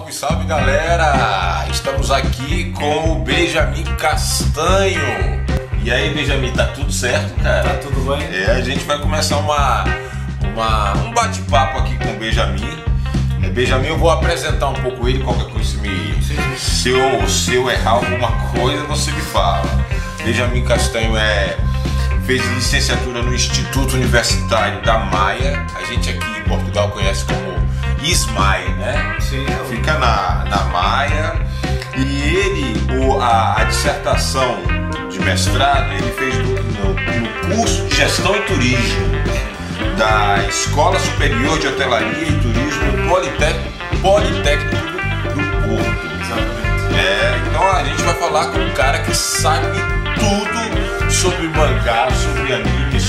Salve, salve galera! Estamos aqui com o Benjamin Castanho. E aí, Benjamin, tá tudo certo, cara? Tá tudo bem? A gente vai começar um bate-papo aqui com o Benjamin. Benjamin, eu vou apresentar um pouco ele, qualquer coisa se eu errar alguma coisa, você me fala. Benjamin Castanho fez licenciatura no Instituto Universitário da Maia. A gente aqui em Portugal conhece como ISMAI, né? Sim. Fica na Maia. E a dissertação de mestrado, ele fez no curso de Gestão e Turismo da Escola Superior de Hotelaria e Turismo Politécnico do Porto. Exatamente. Então a gente vai falar com um cara que sabe tudo sobre mangá, sobre anime,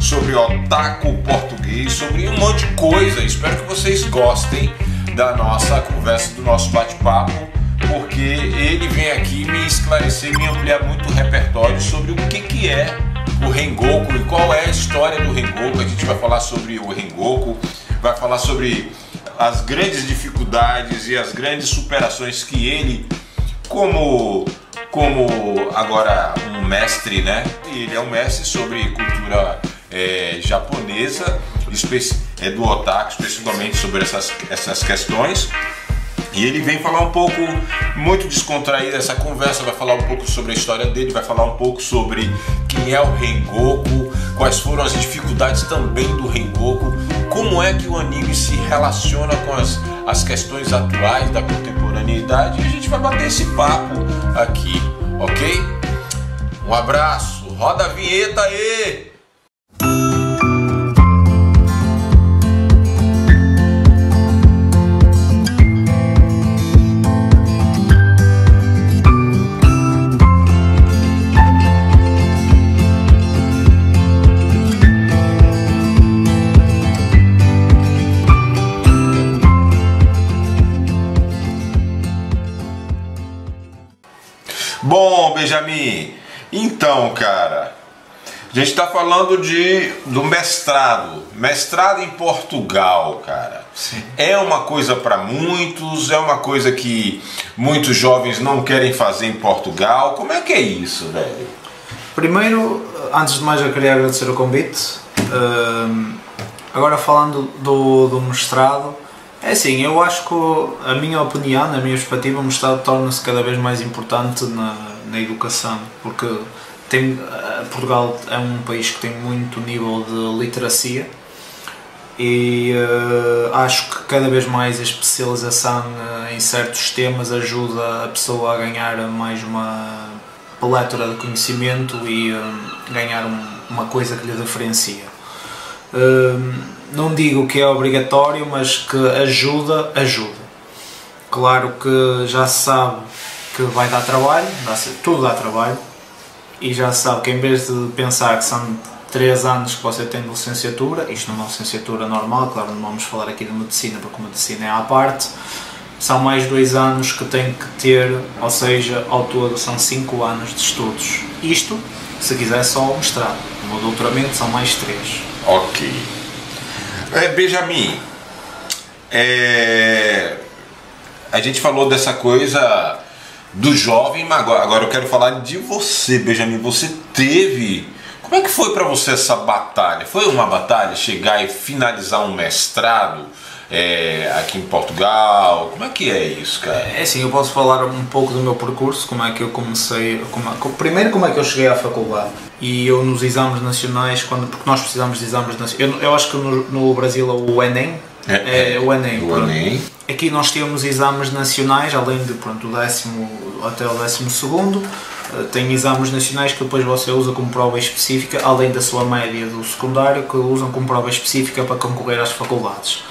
sobre otaku português, sobre um monte de coisa. Espero que vocês gostem da nossa conversa, do nosso bate-papo, porque ele vem aqui me esclarecer, me ampliar muito o repertório sobre o que é o Rengoku e qual é a história do Rengoku. A gente vai falar sobre o Rengoku, vai falar sobre as grandes dificuldades e as grandes superações que ele, como agora um mestre, né? Ele é um mestre sobre cultura japonesa, do otaku, especificamente sobre essas questões. E ele vem falar um pouco, muito descontraído essa conversa, vai falar um pouco sobre a história dele, vai falar um pouco sobre quem é o Rengoku, quais foram as dificuldades também do Rengoku, como é que o anime se relaciona com as questões atuais da contemporaneidade, e a gente vai bater esse papo aqui, ok? Um abraço, roda a vinheta aí! Bom, Benjamin, então, cara, a gente está falando do mestrado em Portugal, cara. Sim. É uma coisa para muitos, é uma coisa que muitos jovens não querem fazer em Portugal. Como é que é isso, velho? Primeiro, antes de mais, eu queria agradecer o convite. Agora, falando do mestrado, é assim, eu acho que a minha opinião, na minha perspectiva, o mestrado torna-se cada vez mais importante na educação, porque Portugal é um país que tem muito nível de literacia e acho que cada vez mais a especialização em certos temas ajuda a pessoa a ganhar mais uma plétora de conhecimento e ganhar uma coisa que lhe diferencia. Não digo que é obrigatório, mas que ajuda. Claro que já se sabe que vai dar trabalho, tudo dá trabalho, e já se sabe que em vez de pensar que são 3 anos que você tem de licenciatura, isto não é uma licenciatura normal, claro, não vamos falar aqui de medicina, porque a medicina é à parte, são mais 2 anos que tem que ter, ou seja, ao todo são 5 anos de estudos. Isto, se quiser, só o mestrado. O doutoramento são mais 3. Ok. Benjamin, a gente falou dessa coisa do jovem, mas agora eu quero falar de você, Benjamin. Você teve... Como é que foi para você essa batalha? Foi uma batalha chegar e finalizar um mestrado aqui em Portugal? Como é que é isso, cara? É assim, eu posso falar um pouco do meu percurso, como é que eu comecei, primeiro como é que eu cheguei à faculdade. E eu nos exames nacionais, porque nós precisamos de exames nacionais, eu acho que no Brasil é o Enem. O Enem. Aqui nós temos exames nacionais, além de do 10º até o 12º, tem exames nacionais que depois você usa como prova específica, além da sua média do secundário, que usam como prova específica para concorrer às faculdades.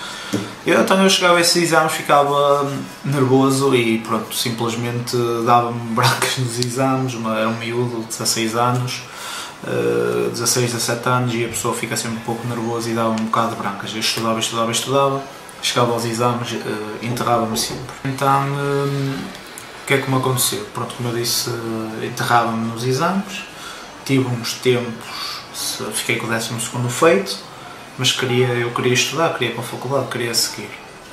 Então eu chegava a esses exames, ficava nervoso e pronto, simplesmente dava-me brancas nos exames, era um miúdo de 16 anos, 16, 17 anos, e a pessoa fica sempre um pouco nervosa e dava-me um bocado de brancas. Eu estudava, chegava aos exames, enterrava-me sempre. Então, o que é que me aconteceu? Pronto, como eu disse, enterrava-me nos exames, tive uns tempos, fiquei com o 12º feito, mas eu queria estudar, queria ir para a faculdade, queria seguir.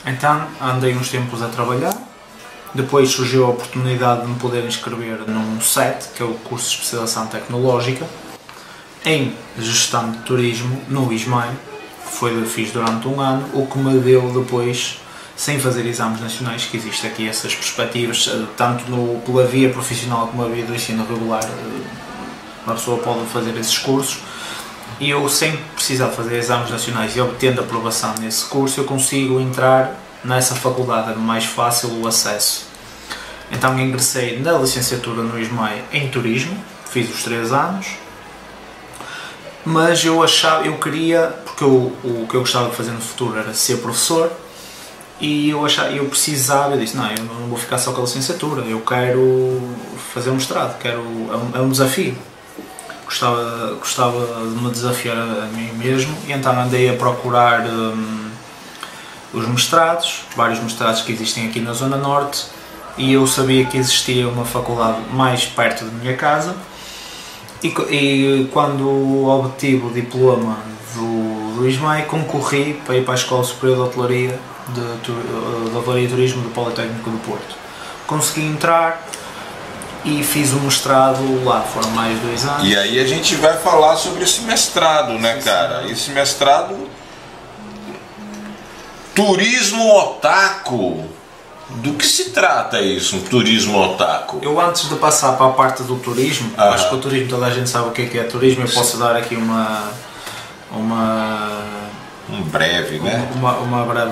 Então andei uns tempos a trabalhar, depois surgiu a oportunidade de me poder inscrever num SET, que é o curso de especialização tecnológica, em gestão de turismo no ISMAI, que fiz durante um ano, o que me deu depois, sem fazer exames nacionais, que existe aqui essas perspectivas, tanto pela via profissional como a via do ensino regular, uma pessoa pode fazer esses cursos, e eu, sem precisar fazer exames nacionais e obtendo aprovação nesse curso, eu consigo entrar nessa faculdade, é mais fácil o acesso. Então ingressei na licenciatura no ISMAI em turismo, fiz os 3 anos, mas eu queria, porque o que eu gostava de fazer no futuro era ser professor, e eu disse, não, eu não vou ficar só com a licenciatura, eu quero fazer um mestrado, é um desafio. Gostava de me desafiar a mim mesmo, e então andei a procurar os mestrados, vários mestrados que existem aqui na Zona Norte, e eu sabia que existia uma faculdade mais perto da minha casa, e quando obtive o diploma do ISMAI, concorri para ir para a Escola Superior de Hotelaria e Turismo do Politécnico do Porto. Consegui entrar e fiz o mestrado lá, foram mais 2 anos. E aí a gente vai falar sobre esse mestrado, né, cara? Esse mestrado... Turismo otaku. Do que se trata isso, um turismo otaku? Eu, antes de passar para a parte do turismo, acho que o turismo, toda a gente sabe o que é turismo, eu posso dar aqui uma breve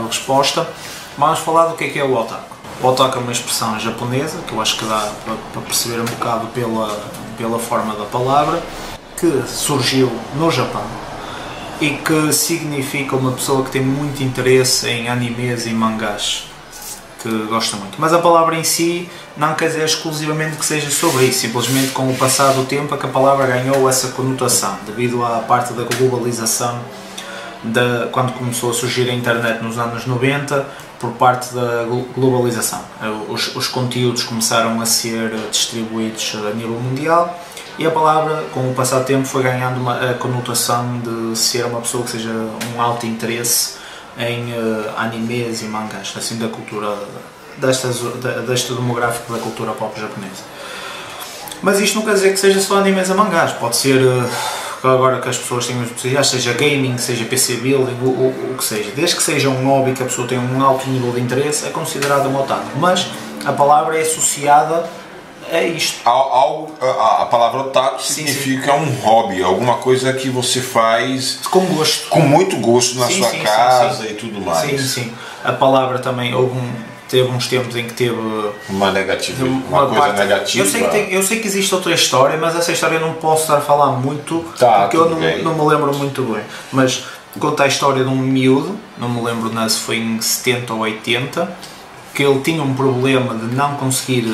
resposta. Vamos falar do que é o otaku. O otaku é uma expressão japonesa, que eu acho que dá para perceber um bocado pela forma da palavra, que surgiu no Japão e que significa uma pessoa que tem muito interesse em animes e mangás, que gosta muito. Mas a palavra em si não quer dizer exclusivamente que seja sobre isso, simplesmente com o passar do tempo é que a palavra ganhou essa conotação, devido à parte da globalização, quando começou a surgir a internet nos anos 90, por parte da globalização. Os conteúdos começaram a ser distribuídos a nível mundial, e a palavra, com o passar do tempo, foi ganhando a conotação de ser uma pessoa que seja um alto interesse em animes e mangás, assim, da cultura, deste demográfico da cultura pop japonesa. Mas isto não quer dizer que seja só animes e mangás, pode ser, agora que as pessoas têm as possibilidades, seja gaming, seja PC building, o que seja. Desde que seja um hobby que a pessoa tenha um alto nível de interesse, é considerado um otaku. Mas a palavra é associada a isto. A palavra otaku significa um hobby, alguma coisa que você faz com gosto, com muito gosto na sua casa e tudo mais. Sim. A palavra também teve uns tempos em que teve uma coisa negativa. Eu sei que existe outra história, mas essa história eu não posso estar a falar muito, porque eu não me lembro muito bem. Mas conta a história de um miúdo, não me lembro se foi em 70 ou 80, que ele tinha um problema de não conseguir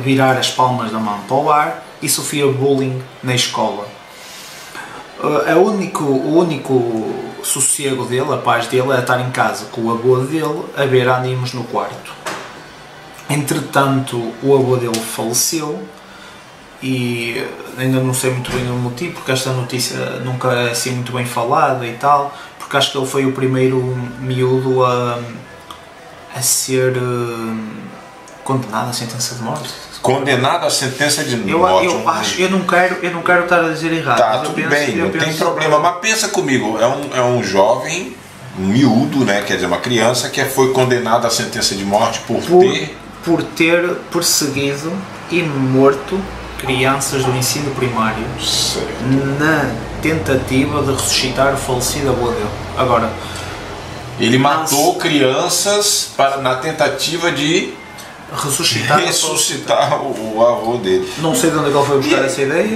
virar as palmas da mão para o ar e sofria bullying na escola. O único sossego dele, a paz dele, é estar em casa com o avô dele a ver animes no quarto. Entretanto, o avô dele faleceu, e ainda não sei muito bem o motivo, porque esta notícia nunca é assim muito bem falada e tal, porque acho que ele foi o primeiro miúdo a ser condenado à sentença de morte. Condenado à sentença de morte. Eu não quero estar a dizer errado. Tá, tudo bem, não tem problema. Mas pensa comigo, é um jovem, um miúdo, né? Quer dizer, uma criança que foi condenado à sentença de morte por ter perseguido e morto crianças do ensino primário, certo, na tentativa de ressuscitar o falecido avô dele. Agora, ele matou crianças na tentativa de ressuscitar o avô dele. Não sei de onde ele foi buscar essa ideia.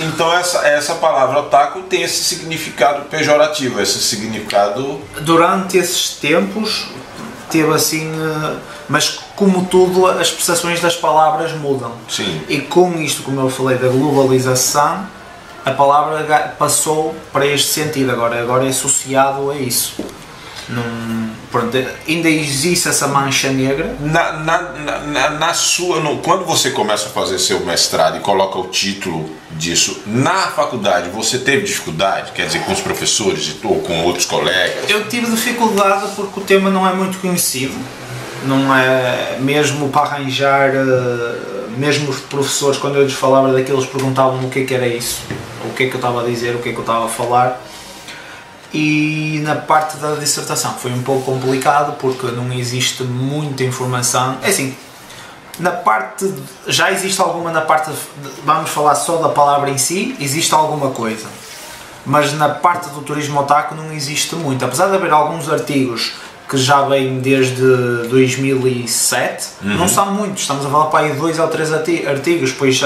Então essa palavra otaku tem esse significado pejorativo, esse significado... Durante esses tempos teve assim... Mas como tudo, as percepções das palavras mudam. Sim. E com isto, como eu falei, da globalização, a palavra passou para este sentido. Agora é associado a isso. Pronto, ainda existe essa mancha negra. Quando você começa a fazer seu mestrado e coloca o título disso. Na faculdade você teve dificuldade? Quer dizer, com os professores ou com outros colegas? Eu tive dificuldade porque o tema não é muito conhecido. Não é mesmo para arranjar, mesmo os professores, quando eu lhes falava daquilo, eles perguntavam o que é que era isso, o que é que eu estava a dizer, o que é que eu estava a falar. E na parte da dissertação foi um pouco complicado porque não existe muita informação. É assim, na parte, já existe alguma na parte, vamos falar só da palavra em si, existe alguma coisa. Mas na parte do turismo otaku não existe muito, apesar de haver alguns artigos que já vêm desde 2007, não são muitos, estamos a falar para aí 2 ou 3 artigos, depois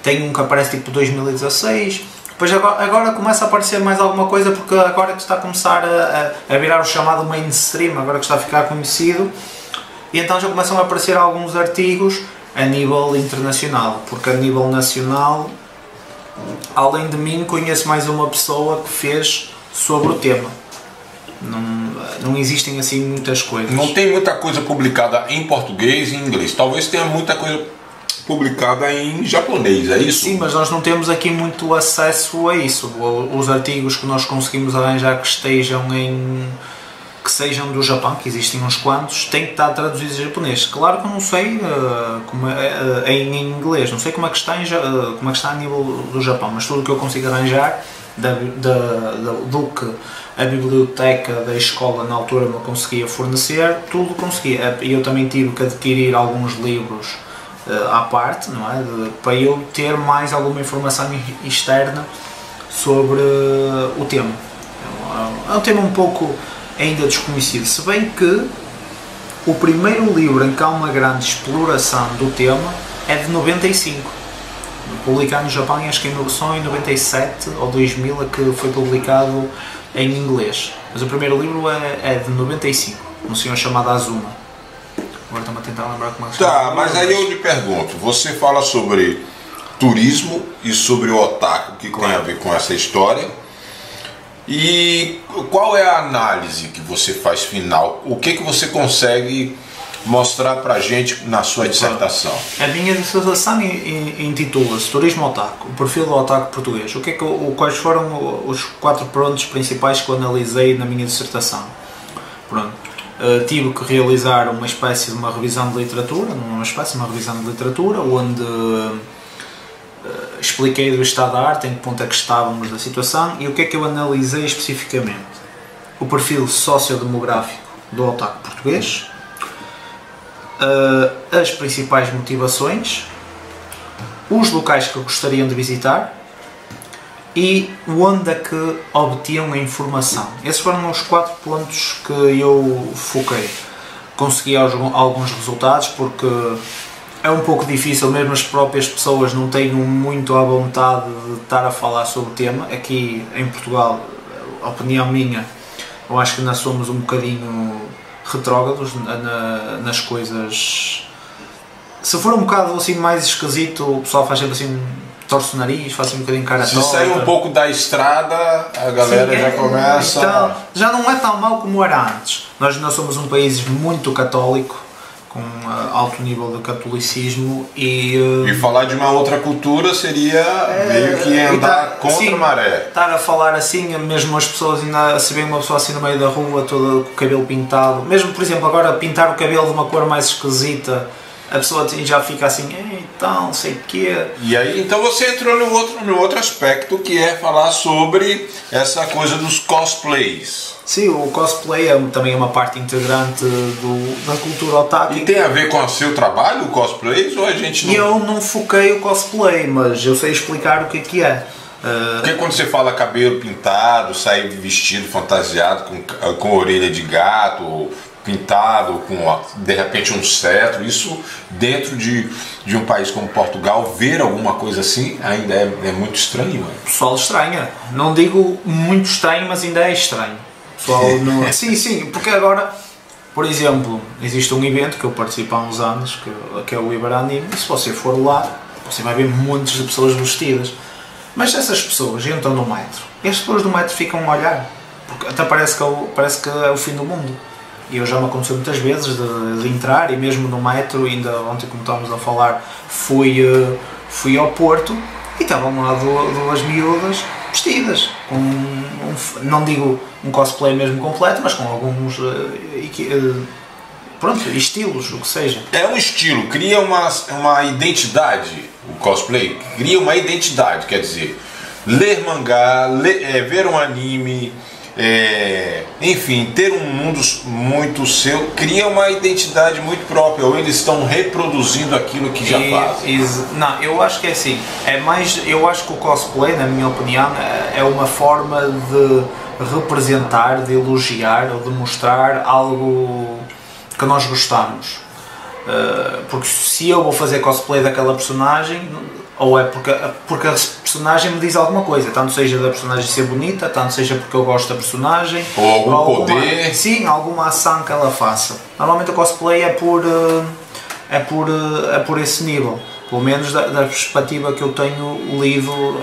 tem um que aparece tipo 2016, depois agora começa a aparecer mais alguma coisa porque agora que está a começar a virar o chamado mainstream, agora que está a ficar conhecido, e então já começam a aparecer alguns artigos a nível internacional, porque a nível nacional, além de mim, conheço mais uma pessoa que fez sobre o tema. Não existem assim muitas coisas. Não tem muita coisa publicada em português e em inglês. Talvez tenha muita coisa publicada em japonês, é isso? Sim, mas nós não temos aqui muito acesso a isso. Os artigos que nós conseguimos arranjar que sejam do Japão, que existem uns quantos, têm que estar traduzidos em japonês. Claro que eu não sei em inglês, não sei como é que está a nível do Japão, mas tudo o que eu consigo arranjar do que a biblioteca da escola na altura me conseguia fornecer, tudo conseguia. E eu também tive que adquirir alguns livros à parte, não é? Para eu ter mais alguma informação externa sobre o tema. É um tema um pouco ainda desconhecido, se bem que o primeiro livro em que há uma grande exploração do tema é de 95, publicado no Japão, e acho que só em 97 ou 2000 é que foi publicado em inglês, mas o primeiro livro é de 95, um senhor chamado Azuma. Agora estamos a tentar lembrar como é que se chama. Tá, mas aí eu lhe pergunto, você fala sobre turismo e sobre o otaku, que tem a ver com essa história, e qual é a análise que você faz final? O que você consegue mostrar pra gente na sua dissertação? A minha dissertação intitula-se Turismo Otaku, o perfil do otaku português. Quais foram os 4 pontos principais que eu analisei na minha dissertação? Pronto. Tive que realizar uma espécie de uma revisão de literatura, onde expliquei do estado da arte, em que ponto é que estávamos da situação, e o que é que eu analisei especificamente? O perfil sociodemográfico do otaku português, as principais motivações, os locais que gostariam de visitar e onde é que obtinham a informação. Esses foram os 4 pontos que eu foquei. Consegui alguns resultados porque é um pouco difícil, mesmo as próprias pessoas não têm muito à vontade de estar a falar sobre o tema. Aqui em Portugal, a opinião minha, eu acho que nós somos um bocadinho retrógrados nas coisas. Se for um bocado assim mais esquisito, o pessoal faz sempre assim, torce o nariz, faz assim um bocadinho cara torta. Se sair um pouco da estrada, a galera já começa... Então, já não é tão mau como era antes. Nós somos um país muito católico, com alto nível de catolicismo, e falar de uma outra cultura seria meio que andar contra a maré. Estar a falar assim, mesmo as pessoas ainda se vê uma pessoa assim no meio da rua toda com o cabelo pintado, mesmo por exemplo agora pintar o cabelo de uma cor mais esquisita, a pessoa já fica assim, então, não sei o quê. E aí, então você entrou no outro aspecto, que é falar sobre essa coisa dos cosplays. Sim, o cosplay também é uma parte integrante da cultura otaku. E tem a ver com o seu trabalho, o cosplay, ou a gente não... Eu não foquei o cosplay, mas eu sei explicar o que é. Porque quando você fala cabelo pintado, sair vestido, fantasiado, com orelha de gato, pintado, com de repente um cetro, isso dentro de um país como Portugal, ver alguma coisa assim ainda é muito estranho. O pessoal estranha. Não digo muito estranho, mas ainda é estranho. Não... Sim, porque agora, por exemplo, existe um evento que eu participo há uns anos, que é o Iberanime, e se você for lá, você vai ver montes de pessoas vestidas. Mas essas pessoas entram no metro, e as pessoas do metro ficam a olhar, porque até parece que é o fim do mundo. E eu já me aconteceu muitas vezes de entrar, e mesmo no metro, ainda ontem como estávamos a falar, fui ao Porto, e estavam lá duas miúdas vestidas, com não digo um cosplay mesmo completo, mas com alguns pronto, estilos, o que seja. É um estilo, cria uma identidade, o cosplay cria uma identidade, quer dizer, ler mangá, ver um anime, enfim, ter um mundo muito seu, cria uma identidade muito própria, ou eles estão reproduzindo aquilo que já fazem? Não, eu acho que é assim, eu acho que o cosplay, na minha opinião, é uma forma de representar, de elogiar ou de mostrar algo que nós gostamos. Porque se eu vou fazer cosplay daquela personagem, ou é porque a personagem me diz alguma coisa, tanto seja da personagem ser bonita, tanto seja porque eu gosto da personagem, ou algum poder, sim, alguma ação que ela faça. Normalmente o cosplay é por esse nível, pelo menos da perspectiva que eu tenho lido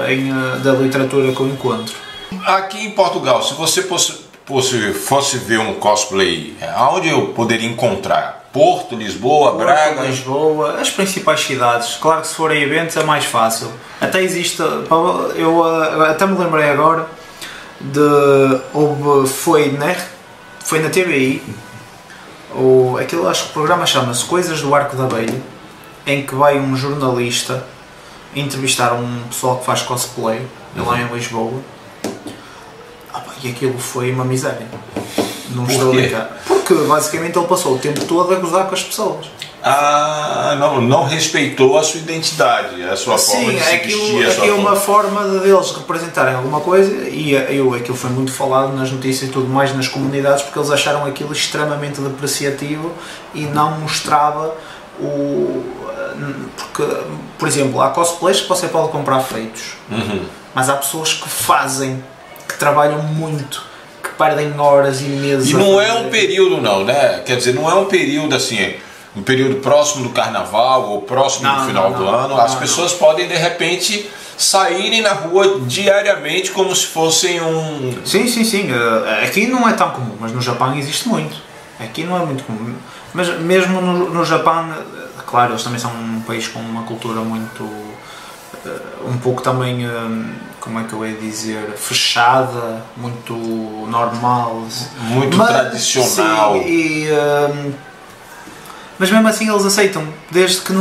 da literatura que eu encontro. Aqui em Portugal, se você fosse ver um cosplay, aonde eu poderia encontrar? Porto, Lisboa, Braga? Lisboa, as principais cidades. Claro que se forem eventos é mais fácil. Até existe, eu até me lembrei agora foi na TVI, aquilo, acho que o programa chama-se Coisas do Arco da Velha, em que vai um jornalista entrevistar um pessoal que faz cosplay lá em Lisboa. E aquilo foi uma miséria. Não estou a brincar. Porque basicamente ele passou o tempo todo a gozar com as pessoas. Não respeitou a sua identidade, a sua forma de se vestir. Aquilo é uma forma deles representarem alguma coisa, e aquilo foi muito falado nas notícias e tudo mais nas comunidades, porque eles acharam aquilo extremamente depreciativo e não mostrava porque, por exemplo, há cosplays que você pode comprar feitos, mas há pessoas que fazem, que trabalham muito, que perdem horas e meses. E não é um período não, né? Quer dizer, não é um período assim, um período próximo do carnaval ou próximo do final do ano. As pessoas podem de repente saírem na rua diariamente como se fossem um... Sim. Aqui não é tão comum, mas no Japão existe muito. Aqui não é muito comum. Mas mesmo no Japão, claro, eles também são um país com uma cultura muito... um pouco também... como é que eu ia dizer, fechada, muito normal, muito tradicional. Sim, mas mesmo assim eles aceitam, desde que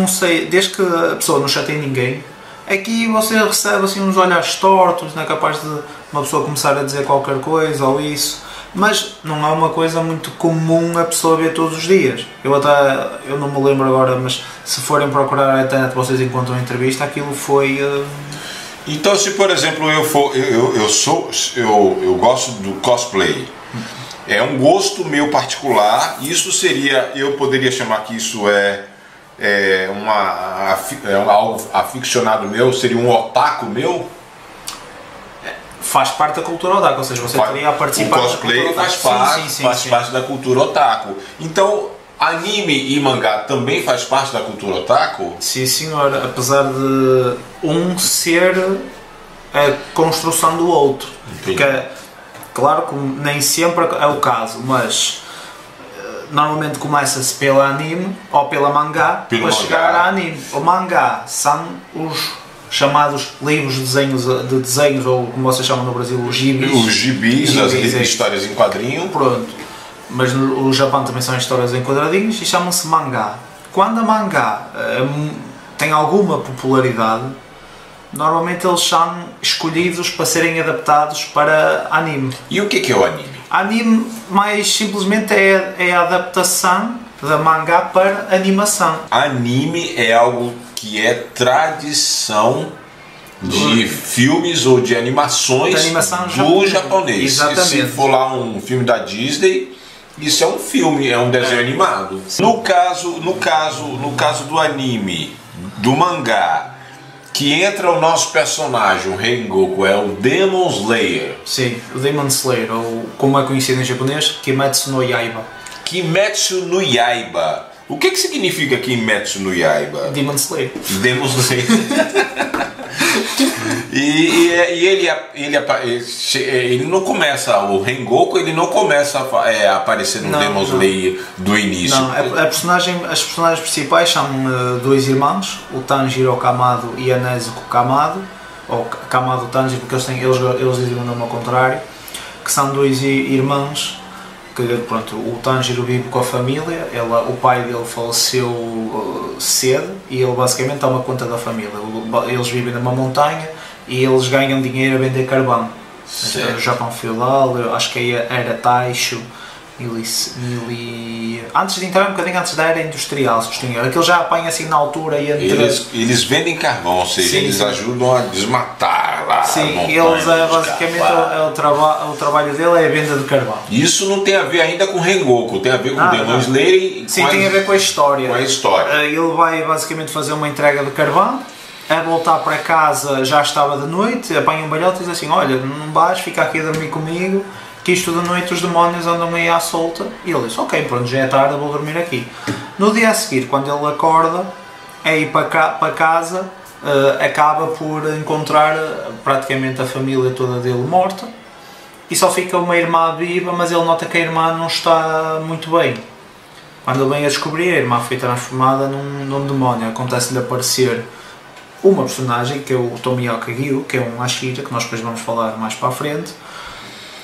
a pessoa não chateie ninguém. Aqui você recebe assim uns olhares tortos, não é capaz de uma pessoa começar a dizer qualquer coisa ou isso, mas não é uma coisa muito comum a pessoa ver todos os dias. Eu não me lembro agora, mas se forem procurar na internet vocês encontram uma entrevista, aquilo foi... Então, se por exemplo eu gosto do cosplay, é um gosto meu particular, isso seria, eu poderia chamar que isso é algo aficionado meu, seria um otaku meu? Faz parte da cultura otaku, ou seja, você teria a participar. O cosplay faz parte da cultura otaku. Então, anime e mangá também faz parte da cultura otaku? Sim, senhor, apesar de um ser a construção do outro. Porque, claro que nem sempre é o caso, mas normalmente começa-se pelo anime ou pela mangá para chegar a anime. O mangá são os chamados livros de desenhos, ou como vocês chamam no Brasil, os gibis. Os gibis, as histórias em quadrinho. Pronto. Mas no Japão também são histórias em quadradinhos e chamam-se mangá. Quando a mangá tem alguma popularidade, normalmente eles são escolhidos para serem adaptados para anime. E o que é o anime? Anime, mais simplesmente, é a adaptação da mangá para animação. Anime é algo que é tradição de filmes ou de animações do japonês. Exatamente. Se for lá um filme da Disney, isso é um filme, é um desenho animado. No caso do anime, do mangá, que entra o nosso personagem, o Rengoku, é o Demon Slayer. Sim, o Demon Slayer, ou como é conhecido em japonês, Kimetsu no Yaiba. Kimetsu no Yaiba. O que significa Kimetsu no Yaiba? Demon Slayer. Demon Slayer. E ele não começa, o Rengoku ele não começa a aparecer no Demon Slayer do início. Não, as personagens principais são dois irmãos, o Tanjiro Kamado e a Nezuko Kamado, ou Kama do Tanjiro, porque eles dizem o nome ao contrário, que são dois irmãos, que pronto, o Tanjiro vive com a família, o pai dele faleceu cedo e ele basicamente toma conta da família. Eles vivem numa montanha e eles ganham dinheiro a vender carvão. No Japão feudal, acho que era Taisho, antes de entrar, um bocadinho antes da era industrial, aquilo já apanha assim na altura e eles vendem carvão, ou seja, sim, eles ajudam a desmatar lá. Sim, eles basicamente o trabalho dele é a venda de carvão. Isso não tem a ver ainda com Rengoku, tem a ver com o Demon Slayer. Sim, tem a ver com a história. Com a história. Ele vai basicamente fazer uma entrega de carvão. A voltar para casa já estava de noite, apanha um balhote e diz assim: olha, não vais, fica aqui a dormir comigo, que isto de noite os demónios andam aí à solta. E ele diz: ok, pronto, já é tarde, vou dormir aqui. No dia a seguir, quando ele acorda, é ir para casa, acaba por encontrar praticamente a família toda dele morta e só fica uma irmã viva, mas ele nota que a irmã não está muito bem. Quando ele vem a descobrir, a irmã foi transformada num demónio. Acontece-lhe aparecer uma personagem, que é o Tomioka Gyu, que é um Ashira, que nós depois vamos falar mais para a frente,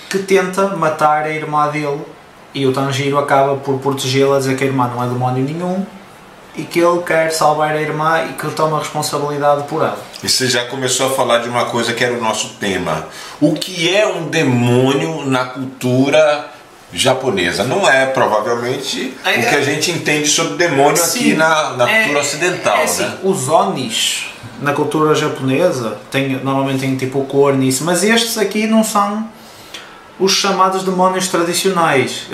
que tenta matar a irmã dele, e o Tanjiro acaba por protegê-la, a dizer que a irmã não é demónio nenhum e que ele quer salvar a irmã e que ele toma responsabilidade por ela. E você já começou a falar de uma coisa que era o nosso tema. O que é um demônio na cultura japonesa? Não é provavelmente o que a gente entende sobre demônio, sim, aqui na cultura ocidental, né? Os Onis na cultura japonesa normalmente tem tipo cor nisso, mas estes aqui não são os chamados demónios tradicionais.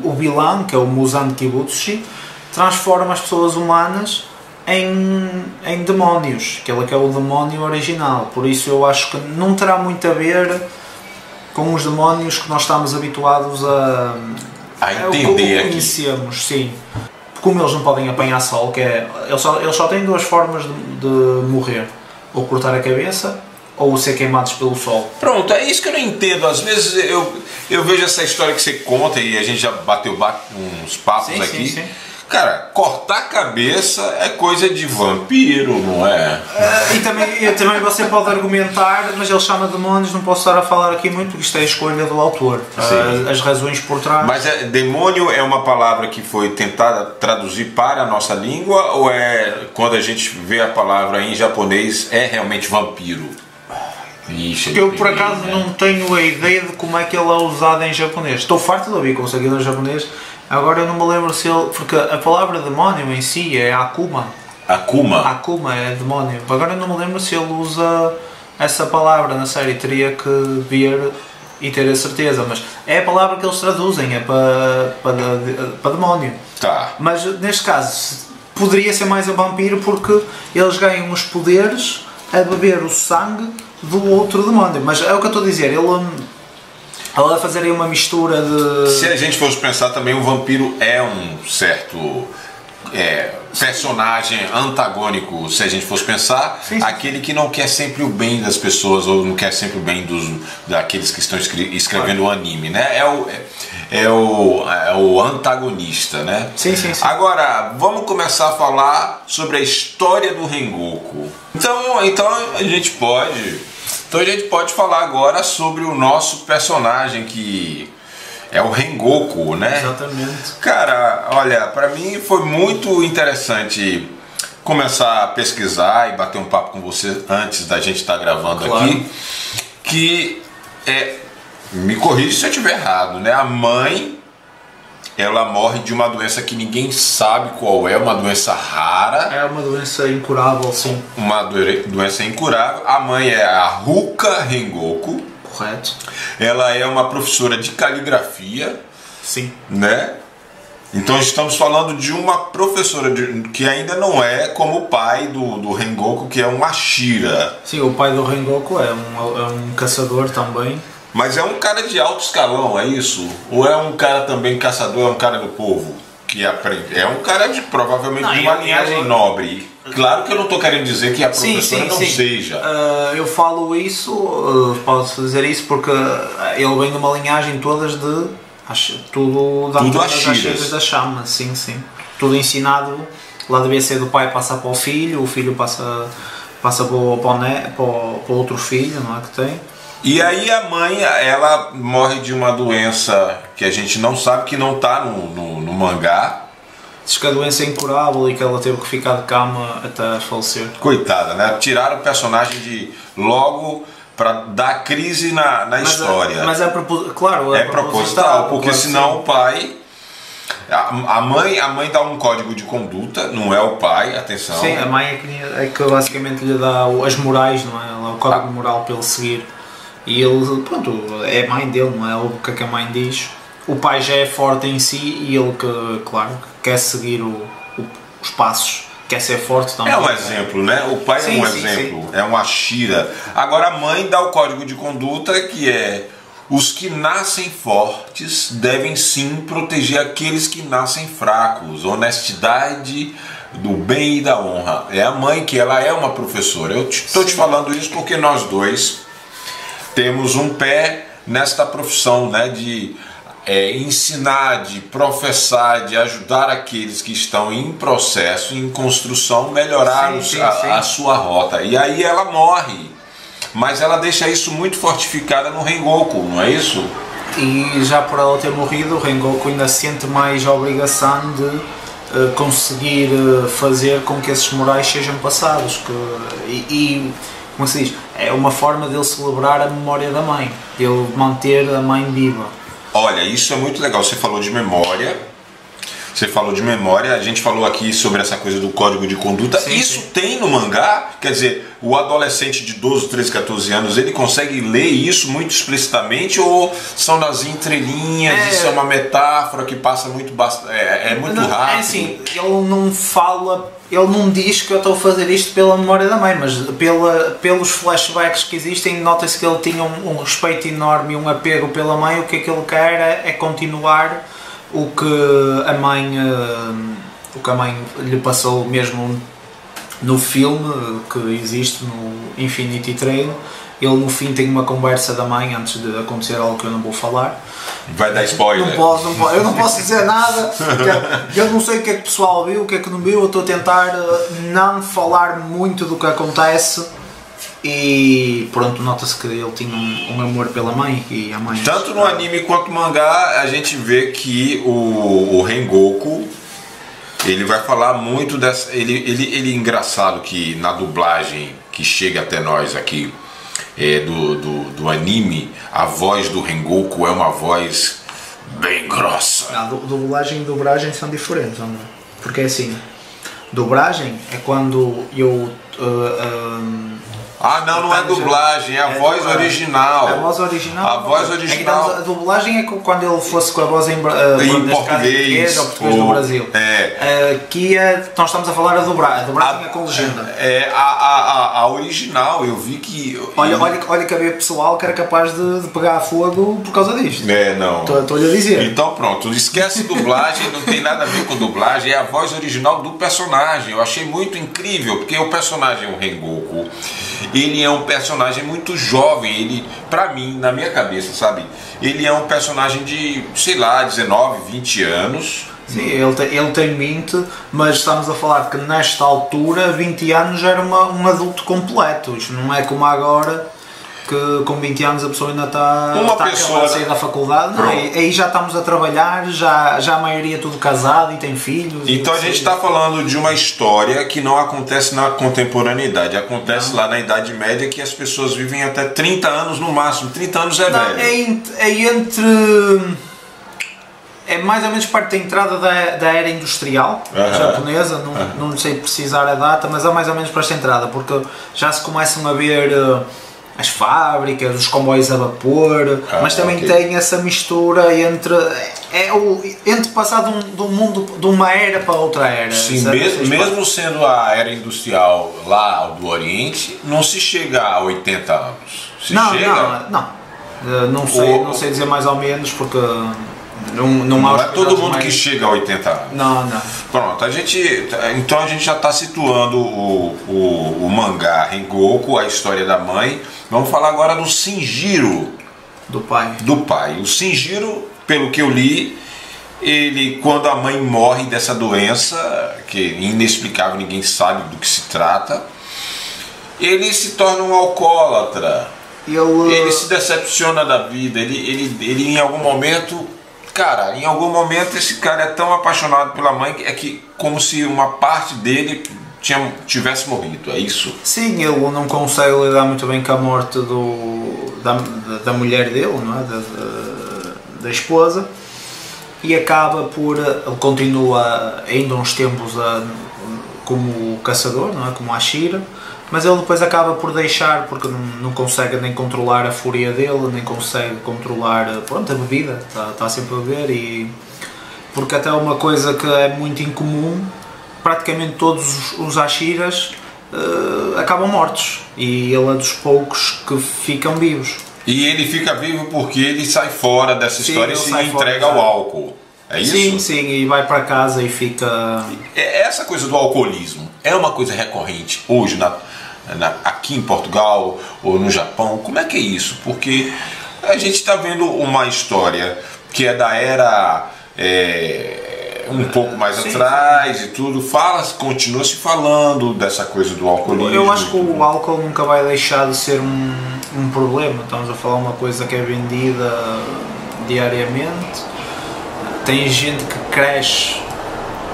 O vilão, que é o Muzan Kibutsushi, transforma as pessoas humanas em demónios, que é o demónio original. Por isso eu acho que não terá muito a ver com os demónios que nós estamos habituados a entender aqui. Conhecemos, sim. Como eles não podem apanhar sol, eles só têm duas formas de morrer: ou cortar a cabeça ou ser queimados pelo sol. Pronto, é isso que eu não entendo. Às vezes eu vejo essa história que você conta e a gente já bateu uns papos aqui. Sim. Cara, cortar a cabeça é coisa de vampiro, não é? E também você pode argumentar, mas ele chama demónios, não posso estar a falar aqui muito porque isto é a escolha do autor, as razões por trás. Mas demônio é uma palavra que foi tentada traduzir para a nossa língua, ou quando a gente vê a palavra em japonês é realmente vampiro? Eu por acaso não tenho a ideia de como é que ele é usado em japonês. Estou farto de ouvir com o seguidor japonês. Agora eu não me lembro se ele... Porque a palavra demónio em si é Akuma. Akuma é demónio. Agora eu não me lembro se ele usa essa palavra na série. Teria que ver e ter a certeza. Mas é a palavra que eles traduzem. É para demónio. Tá. Mas neste caso poderia ser mais um vampiro porque eles ganham os poderes a beber o sangue do outro demónio. Mas é o que eu estou a dizer. Ela vai fazer aí uma mistura de... Se a gente fosse pensar também, o vampiro é um certo personagem antagônico, se a gente fosse pensar, sim. Aquele que não quer sempre o bem das pessoas, ou não quer sempre o bem daqueles que estão escrevendo o anime, né? É o antagonista, né? Sim. Agora, vamos começar a falar sobre a história do Rengoku. Então a gente pode falar agora sobre o nosso personagem, que é o Rengoku, né? Exatamente. Cara, olha, pra mim foi muito interessante começar a pesquisar e bater um papo com você antes da gente estar gravando aqui. Que me corrija se eu estiver errado, né? A mãe, ela morre de uma doença que ninguém sabe qual é, uma doença rara. É uma doença incurável, sim. Uma doença incurável. A mãe é a Ruka Rengoku. Correto. Ela é uma professora de caligrafia. Sim. Né? Então estamos falando de uma professora que ainda não é como o pai do Rengoku, que é um Ashira. Sim, o pai do Rengoku é um caçador também. Mas é um cara de alto escalão, é isso? Ou é um cara também caçador, é um cara do povo que aprende? É um cara provavelmente de uma linhagem nobre. Claro que eu não estou querendo dizer que a professora não seja. Eu falo isso, posso dizer isso porque ele vem de uma linhagem todas de... Tudo Ashiras da chama, sim. Tudo ensinado, lá devia ser do pai passar para o filho passa passa para o outro filho, não é, que tem. E aí a mãe, ela morre de uma doença que a gente não sabe, que não está no mangá. Diz que a doença é incurável e que ela teve que ficar de cama até falecer. Coitada, né? Tiraram o personagem de logo para dar crise na história. Mas é claro, é proposital, porque claro, senão o pai... A mãe dá um código de conduta, não é o pai, atenção. Sim, a mãe é que basicamente lhe dá as morais, não é? O código moral para ele seguir. E ele, pronto, é a mãe dele, não é? O que a mãe diz. O pai já é forte em si e ele, claro, quer seguir os passos, quer ser forte também. É um exemplo, né? O pai é um exemplo, é uma Ashira. Agora a mãe dá o código de conduta, que é: os que nascem fortes devem sim proteger aqueles que nascem fracos. Honestidade, do bem e da honra. É a mãe, que ela é uma professora. Eu estou te falando isso porque nós dois temos um pé nesta profissão, né, de ensinar, de professar, de ajudar aqueles que estão em processo, em construção, melhorar a sua rota. E aí ela morre, mas ela deixa isso muito fortificada no Rengoku, não é isso? E já por ela ter morrido, o Rengoku ainda sente mais a obrigação de conseguir fazer com que esses morais sejam passados. Como se diz, é uma forma dele celebrar a memória da mãe, dele manter a mãe viva. Olha, isso é muito legal. Você falou de memória. A gente falou aqui sobre essa coisa do código de conduta. Sim, isso tem no mangá? Quer dizer, o adolescente de 12, 13, 14 anos, ele consegue ler isso muito explicitamente, ou são nas entrelinhas, isso é uma metáfora que passa muito rápido? É assim, ele não fala, ele não diz que eu estou a fazer isto pela memória da mãe, mas pelos flashbacks que existem, nota-se que ele tinha um respeito enorme e um apego pela mãe. O que ele quer é continuar o que a mãe lhe passou mesmo no filme que existe no Infinity Train. Ele no fim tem uma conversa da mãe antes de acontecer algo que eu não vou falar. Vai dar spoiler. Eu não posso dizer nada. Eu não sei o que é que o pessoal viu, o que é que não viu. Eu estou a tentar não falar muito do que acontece. E pronto, nota-se que ele tinha um amor pela mãe, e a mãe... Tanto no anime quanto no mangá, a gente vê que o Rengoku, ele vai falar muito dessa... Ele é engraçado que na dublagem que chega até nós aqui do anime, a voz do Rengoku é uma voz bem grossa. Dublagem e dobragem são diferentes, André. Porque assim, dublagem é quando eu... não é dublagem, é a voz original. A voz original? A voz original. A dublagem é quando ele fosse com a voz em português ou português do Brasil. Aqui nós estamos a falar a dobrar. A dublagem é com legenda. A original, eu vi que... Olha que havia pessoal que era capaz de pegar fogo por causa disto. Não. Estou-lhe a dizer. Então pronto, esquece dublagem, não tem nada a ver com dublagem, é a voz original do personagem. Eu achei muito incrível, porque o personagem, o Rengoku, ele é um personagem muito jovem. Ele, pra mim, na minha cabeça, sabe, ele é um personagem de, sei lá, 19, 20 anos. Sim, ele tem 20, mas estamos a falar que nesta altura 20 anos já era um adulto completo. Isto não é como agora, que com 20 anos a pessoa ainda está a sair da faculdade. Não, aí já estamos a trabalhar, já a maioria é tudo casado e tem filhos. Então a gente está falando de uma história que não acontece na contemporaneidade, acontece lá na Idade Média, que as pessoas vivem até 30 anos no máximo. 30 anos é velho. É mais ou menos parte da entrada da era industrial japonesa, não sei precisar a data, mas é mais ou menos para esta entrada, porque já se começam a ver as fábricas, os comboios a vapor, mas também tem essa mistura entre passar de um mundo, de uma era para outra era. Sim, mesmo sendo a era industrial lá do Oriente, não se chega a 80 anos. Não sei dizer mais ou menos, porque não é todo mundo que chega a 80 anos. Não. Pronto, então a gente já está situando o mangá Rengoku, a história da mãe. Vamos falar agora do Shinjiro. Do pai. O Shinjiro, pelo que eu li, ele, quando a mãe morre dessa doença, que é inexplicável, ninguém sabe do que se trata, ele se torna um alcoólatra. Ele se decepciona da vida, ele em algum momento, cara, em algum momento esse cara é tão apaixonado pela mãe que como se uma parte dele tivesse morrido, é isso? Sim, ele não consegue lidar muito bem com a morte da mulher dele, não é? Da esposa, e acaba por, ele continua ainda uns tempos como caçador, não é? Como Ashira, mas ele depois acaba por deixar, porque não consegue nem controlar a fúria dele, nem consegue controlar, pronto, a bebida, está sempre a beber, porque até uma coisa que é muito incomum, praticamente todos os Ashiras acabam mortos, e ele é dos poucos que ficam vivos. E ele fica vivo porque ele sai fora dessa história e se entrega ao álcool. É isso? Sim, sim, e vai para casa e fica... Essa coisa do alcoolismo é uma coisa recorrente hoje aqui em Portugal ou no Japão. Como é que é isso? Porque a gente está vendo uma história que é da era um pouco mais atrás e tudo. Continua se falando dessa coisa do alcoolismo. Eu acho que o álcool nunca vai deixar de ser um problema. Estamos a falar uma coisa que é vendida diariamente. Tem gente que cresce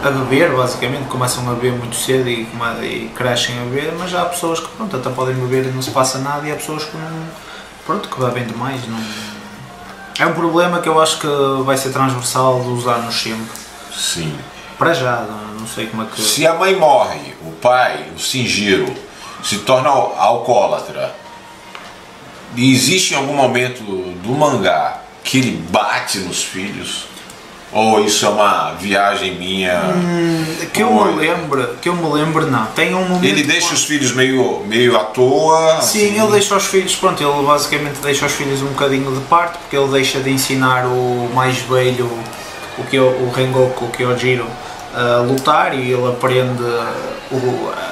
a beber, basicamente, começam a beber muito cedo e crescem a beber, mas há pessoas que, pronto, até podem beber e não se passa nada, e há pessoas que não, pronto, que bebem demais. Não... É um problema que eu acho que vai ser transversal dos anos sempre. Sim. Para já, não sei como é que... Se a mãe morre, o pai, o Shinjiro, se torna alcoólatra, e existe em algum momento do mangá que ele bate nos filhos? Ou isso é uma viagem minha? Que eu me lembro, não. Tem um momento. Ele deixa os filhos meio à toa? Sim, assim. ele deixa os filhos, pronto, ele basicamente deixa os filhos um bocadinho de parte, porque ele deixa de ensinar o mais velho, o Rengoku, o Kyojiro, a lutar, e ele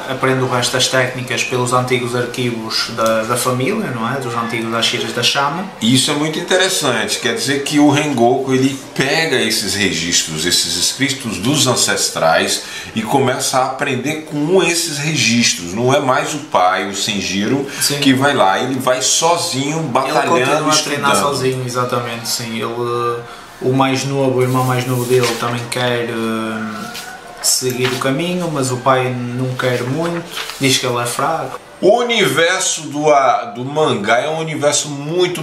aprende o resto das técnicas pelos antigos arquivos da família, não é? Dos antigos Ashiras da Chama. Isso é muito interessante, quer dizer que o Rengoku ele pega esses registros, esses escritos dos ancestrais e começa a aprender com esses registros. Não é mais o pai, o Shinjiro, sim, que vai lá, ele vai sozinho, batalhando, ele continua a treinar sozinho, exatamente, sim. Ele, o mais novo, o irmão mais novo dele também quer seguir o caminho, mas o pai não quer muito, diz que ele é fraco. O universo do mangá é um universo muito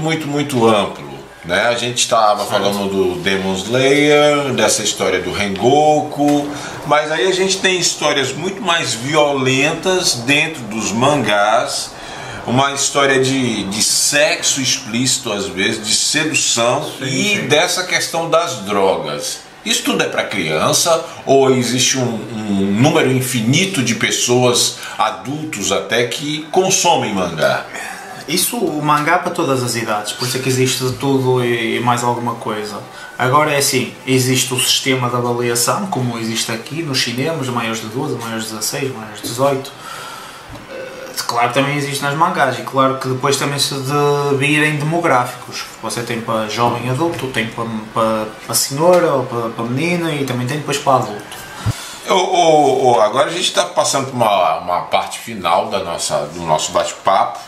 amplo, né? A gente estava falando do Demon Slayer, dessa história do Rengoku, mas aí a gente tem histórias muito mais violentas dentro dos mangás, uma história de sexo explícito às vezes, de sedução, sim, dessa questão das drogas. Isso tudo é para criança ou existe um número infinito de pessoas, adultos até, que consomem mangá? Isso, o mangá é para todas as idades, por isso é que existe de tudo e mais alguma coisa. Agora é assim, existe o sistema de avaliação, como existe aqui nos cinemas, maiores de 12, maiores de 16, maiores de 18. Claro que também existe nas mangás, e claro que depois também se dividem demográficos. Você tem para jovem adulto, tem para senhora ou para menina, e também tem depois para adulto. Agora a gente está passando por uma parte final do nosso bate-papo.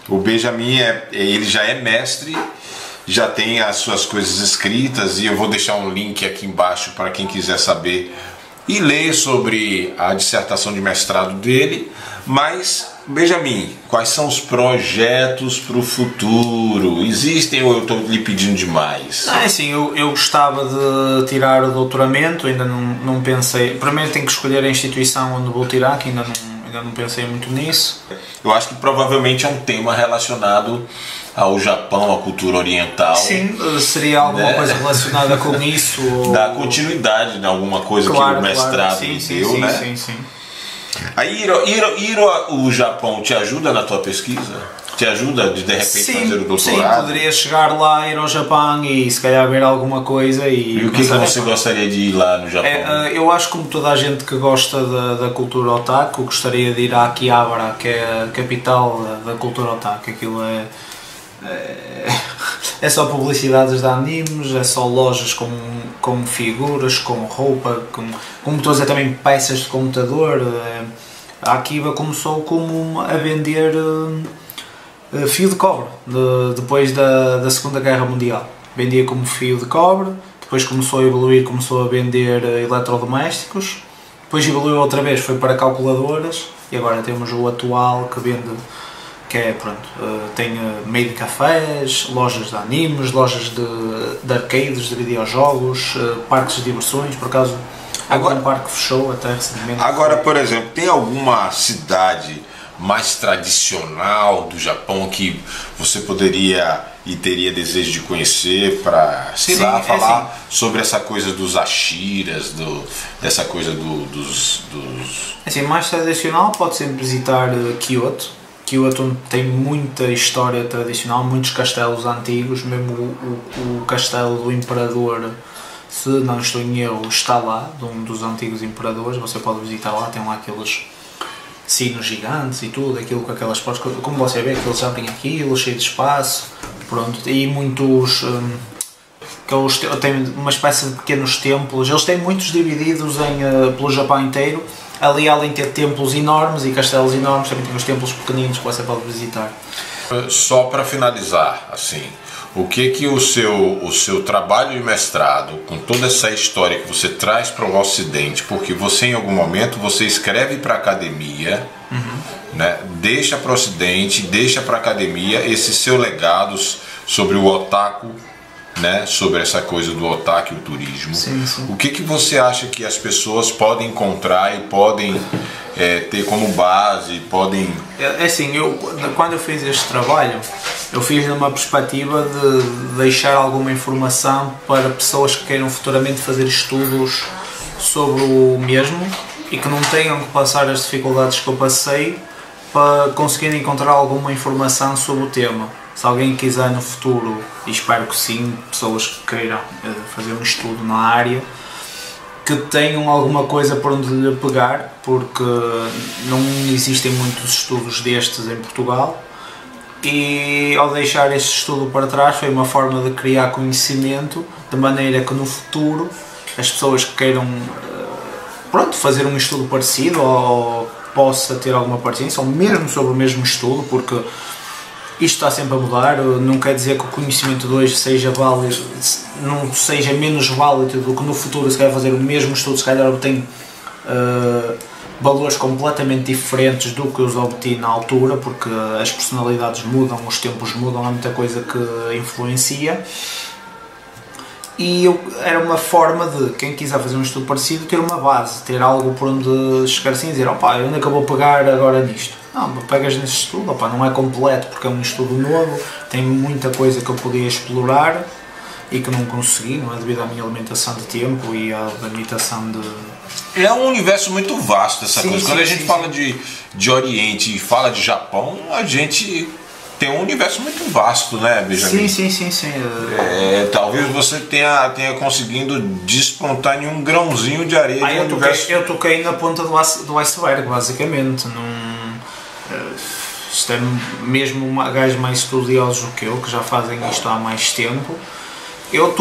O Benjamin ele já é mestre, já tem as suas coisas escritas, e eu vou deixar um link aqui embaixo para quem quiser saber e ler sobre a dissertação de mestrado dele. Mas, Benjamin, quais são os projetos para o futuro? Existem ou eu estou lhe pedindo demais? É assim, eu gostava de tirar o doutoramento, ainda não pensei. Primeiro tenho que escolher a instituição onde vou tirar, que ainda não pensei muito nisso. Eu acho que provavelmente é um tema relacionado ao Japão, à cultura oriental. Sim, seria alguma coisa relacionada com isso. Dar continuidade em alguma coisa, claro, que o mestrado deu, né? Sim. Aí ir ao Japão te ajuda na tua pesquisa? Te ajuda de repente fazer o doutorado? Sim, poderia chegar lá, ir ao Japão e se calhar ver alguma coisa. E o que você gostaria de ir lá no Japão? Eu acho que, como toda a gente que gosta da cultura otaku, gostaria de ir a Akihabara, que é a capital da cultura otaku. Aquilo é só publicidades de animes, é só lojas com figuras, com roupa, como estou a dizer, também peças de computador, A Akiba começou como a vender fio de cobre, depois da Segunda Guerra Mundial. Vendia como fio de cobre, depois começou a evoluir, começou a vender eletrodomésticos, depois evoluiu outra vez, foi para calculadoras, e agora temos o atual que vende, que é, pronto, tem meio de cafés, lojas de animes, lojas de arcades, de videojogos, parques de diversões. Por acaso, agora um parque fechou até recentemente. Agora, por exemplo, tem alguma cidade mais tradicional do Japão que você poderia e teria desejo de conhecer para, sei lá, falar sobre essa coisa dos ashiras, dessa coisa dos... Assim, mais tradicional pode sempre visitar Kyoto. Kyoto tem muita história tradicional, muitos castelos antigos, mesmo o castelo do imperador, se não estou em erro, está lá, de um dos antigos imperadores. Você pode visitar lá, tem lá aqueles sinos gigantes e tudo, aquilo com aquelas portas, como você vê, que eles abrem aquilo, cheio de espaço, pronto, e muitos, tem uma espécie de pequenos templos, eles têm muitos divididos pelo Japão inteiro. Ali, além de ter templos enormes e castelos enormes, também tem os templos pequeninos que você pode visitar. Só para finalizar, assim, o que o seu trabalho de mestrado, com toda essa história que você traz para o Ocidente, porque você em algum momento você escreve para a academia, né, deixa para o Ocidente, deixa para a academia esses seus legados sobre o otaku, né, sobre essa coisa do otaku e o turismo. Sim, sim. O que você acha que as pessoas podem encontrar e podem ter como base, podem... Assim, quando eu fiz este trabalho, eu fiz numa perspectiva de deixar alguma informação para pessoas que queiram futuramente fazer estudos sobre o mesmo e que não tenham que passar as dificuldades que eu passei para conseguir encontrar alguma informação sobre o tema. Se alguém quiser no futuro, e espero que sim, pessoas que queiram fazer um estudo na área, que tenham alguma coisa por onde lhe pegar, porque não existem muitos estudos destes em Portugal, e ao deixar este estudo para trás foi uma forma de criar conhecimento, de maneira que no futuro as pessoas que queiram fazer um estudo parecido ou possa ter alguma participação, mesmo sobre o mesmo estudo, porque isto está sempre a mudar, não quer dizer que o conhecimento de hoje seja válido, não seja menos válido do que no futuro se quer fazer o mesmo estudo, se calhar obtém valores completamente diferentes do que os obti na altura, porque as personalidades mudam, os tempos mudam, há muita coisa que influencia. E era uma forma de quem quiser fazer um estudo parecido ter uma base, ter algo por onde chegar assim e dizer: opá, onde é que eu vou pegar agora nisto? Não, pegas nesse estudo, opá, não é completo porque é um estudo novo, tem muita coisa que eu podia explorar e que não consegui, não é, devido à minha limitação de tempo e à limitação de... É um universo muito vasto essa coisa. Quando a gente fala sim. de Oriente e fala de Japão, a gente tem um universo muito vasto, né, Benjamin? Sim. Talvez você tenha conseguido despontar em um grãozinho de areia. Eu toquei na ponta do iceberg, basicamente. Isto é mesmo gajos mais estudiosos do que eu, que já fazem isto há mais tempo. Eu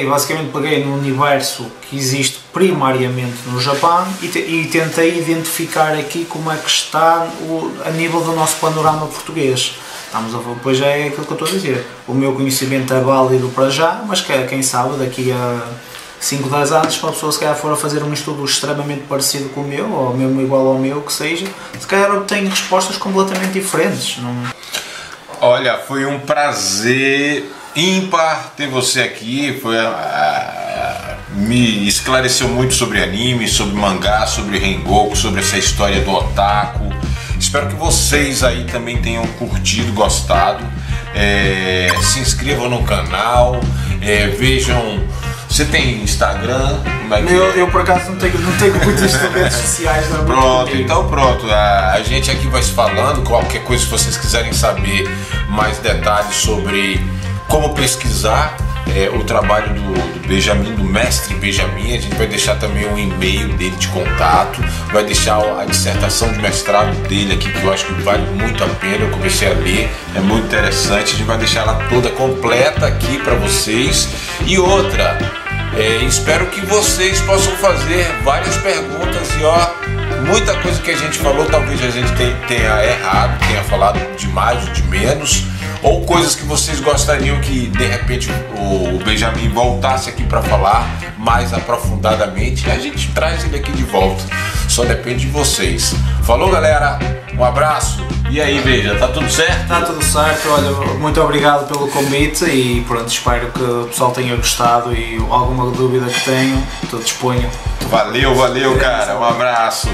basicamente peguei no universo que existe primariamente no Japão e tentei identificar aqui como é que está a nível do nosso panorama português. Pois é aquilo que eu estou a dizer. O meu conhecimento é válido para já, mas quem sabe daqui a 5, 10 anos, se uma pessoa se calhar for a fazer um estudo extremamente parecido com o meu, ou mesmo igual ao meu, que seja, se calhar obtenho respostas completamente diferentes. Olha, foi um prazer ímpar ter você aqui, me esclareceu muito sobre anime, sobre mangá, sobre Rengoku, sobre essa história do otaku. Espero que vocês aí também tenham curtido, gostado. Se inscrevam no canal, vejam. Você tem Instagram? Eu por acaso não tenho muitas redes sociais. Pronto, então pronto. A gente aqui vai se falando. Qualquer coisa, se vocês quiserem saber mais detalhes sobre como pesquisar o trabalho do Benjamin, do mestre Benjamin, a gente vai deixar também um e-mail dele de contato, vai deixar a dissertação de mestrado dele aqui, que eu acho que vale muito a pena. Eu comecei a ler, é muito interessante. A gente vai deixar ela toda completa aqui para vocês. E outra, espero que vocês possam fazer várias perguntas e Muita coisa que a gente falou, talvez a gente tenha errado, tenha falado de mais ou de menos, ou coisas que vocês gostariam que de repente o Benjamin voltasse aqui para falar mais aprofundadamente, a gente traz ele aqui de volta. Só depende de vocês. Falou, galera, um abraço. E aí, Beija, tá tudo certo? Está tudo certo, olha, muito obrigado pelo convite e pronto, espero que o pessoal tenha gostado e alguma dúvida que tenham, estou disponho. Valeu, cara, um abraço.